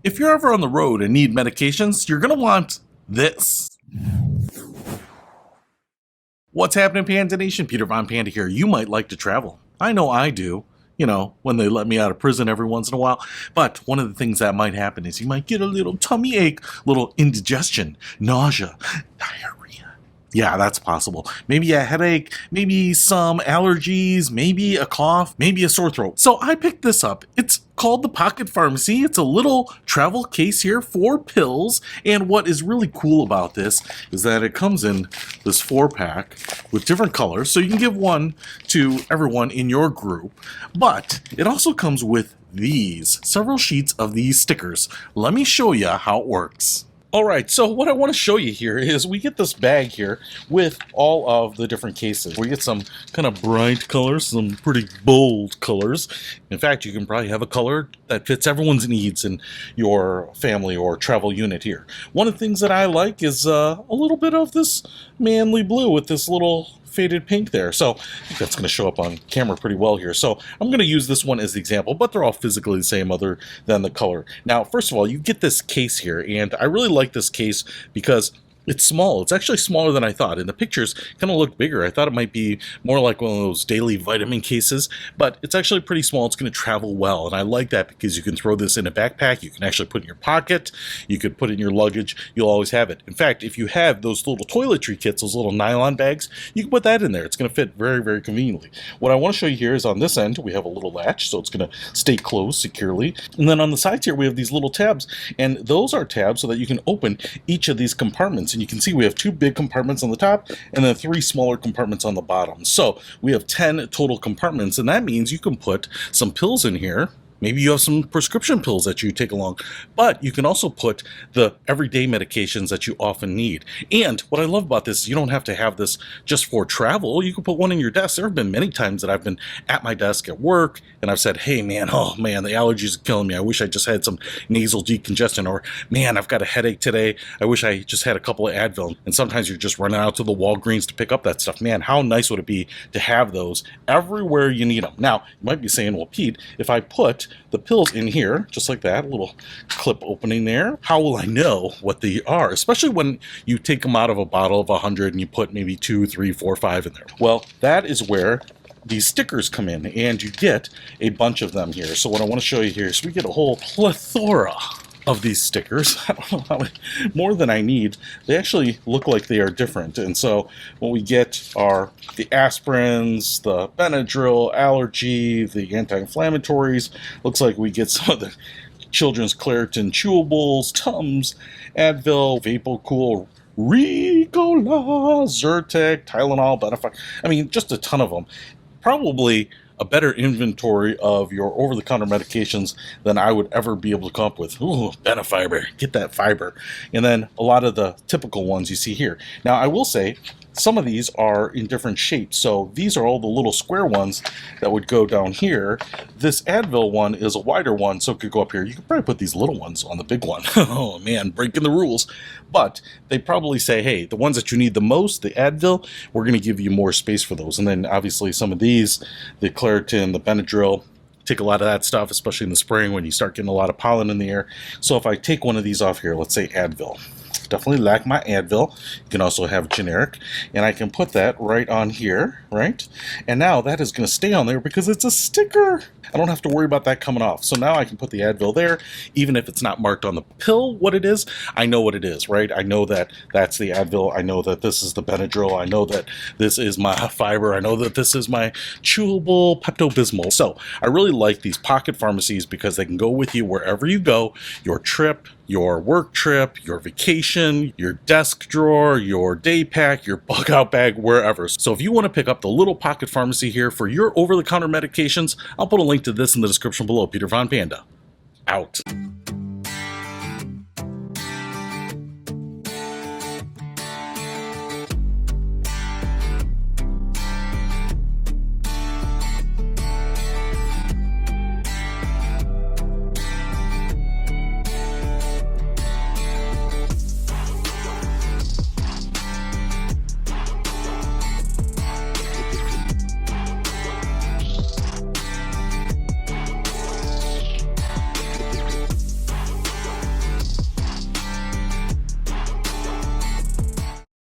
If you're ever on the road and need medications, you're going to want this. What's happening, Panda Nation? Peter Von Panda here. You might like to travel. I know I do. You know, when they let me out of prison every once in a while. But one of the things that might happen is you might get a little tummy ache, little indigestion, nausea, diarrhea. Yeah, that's possible. Maybe a headache, maybe some allergies, maybe a cough, maybe a sore throat. So I picked this up. It's called the Pocket Pharmacy. It's a little travel case here for pills. And what is really cool about this is that it comes in this 4-pack with different colors. So you can give one to everyone in your group. But it also comes with several sheets of these stickers. Let me show you how it works. Alright, so what I want to show you here is we get this bag here with all of the different cases. We get some kind of bright colors, some pretty bold colors. In fact, you can probably have a color that fits everyone's needs in your family or travel unit here. One of the things that I like is a little bit of this manly blue with this little faded pink there. So I think that's going to show up on camera pretty well here. So I'm going to use this one as the example, but they're all physically the same other than the color. Now, first of all, you get this case here, and I really like this case because it's small. It's actually smaller than I thought. And the pictures kind of look bigger. I thought it might be more like one of those daily vitamin cases, but it's actually pretty small. It's going to travel well. And I like that because you can throw this in a backpack. You can actually put it in your pocket. You could put it in your luggage. You'll always have it. In fact, if you have those little toiletry kits, those little nylon bags, you can put that in there. It's going to fit very, very conveniently. What I want to show you here is on this end, we have a little latch, so it's going to stay closed securely. And then on the sides here, we have these little tabs. And those are tabs so that you can open each of these compartments. And you can see we have 2 big compartments on the top and then 3 smaller compartments on the bottom. So we have 10 total compartments, and that means you can put some pills in here. Maybe you have some prescription pills that you take along, but you can also put the everyday medications that you often need. And what I love about this is you don't have to have this just for travel. You can put one in your desk. There have been many times that I've been at my desk at work and I've said, hey man, oh man, the allergies are killing me. I wish I just had some nasal decongestant, or man, I've got a headache today. I wish I just had a couple of Advil. And sometimes you're just running out to the Walgreens to pick up that stuff. Man, how nice would it be to have those everywhere you need them? Now, you might be saying, well, Pete, if I put the pills in here, just like that, a little clip opening there, how will I know what they are? Especially when you take them out of a bottle of 100 and you put maybe 2, 3, 4, 5 in there. Well, that is where these stickers come in, and you get a bunch of them here. So what I want to show you here is we get a whole plethora of these stickers. I don't know how many, more than I need. They actually look like they are different. And so what we get are the aspirins, the Benadryl, allergy, the anti-inflammatories. Looks like we get some of the children's Claritin chewables, Tums, Advil, VapoCool, Ricola, Zyrtec, Tylenol, Benefy. I mean, just a ton of them. Probably a better inventory of your over-the-counter medications than I would ever be able to come up with. Ooh, Benefiber, get that fiber. And then a lot of the typical ones you see here. Now, I will say, some of these are in different shapes. So these are all the little square ones that would go down here. This Advil one is a wider one, so it could go up here. You could probably put these little ones on the big one. Oh man, breaking the rules. But they probably say, hey, the ones that you need the most, the Advil, we're going to give you more space for those. And then obviously some of these, the Claritin, the Benadryl, take a lot of that stuff, especially in the spring when you start getting a lot of pollen in the air. So if I take one of these off here, let's say Advil. Definitely lack my Advil. You can also have generic, and I can put that right on here, right? And now that is going to stay on there because it's a sticker. I don't have to worry about that coming off. So now I can put the Advil there, even if it's not marked on the pill what it is. I know what it is, right? I know that that's the Advil. I know that this is the Benadryl. I know that this is my fiber. I know that this is my chewable Pepto-Bismol. So I really like these pocket pharmacies because they can go with you wherever you go, your trip, your work trip, your vacation, your desk drawer, your day pack, your bug out bag, wherever. So if you want to pick up the little pocket pharmacy here for your over-the-counter medications, I'll put a link to this in the description below. Peter Von Panda, out.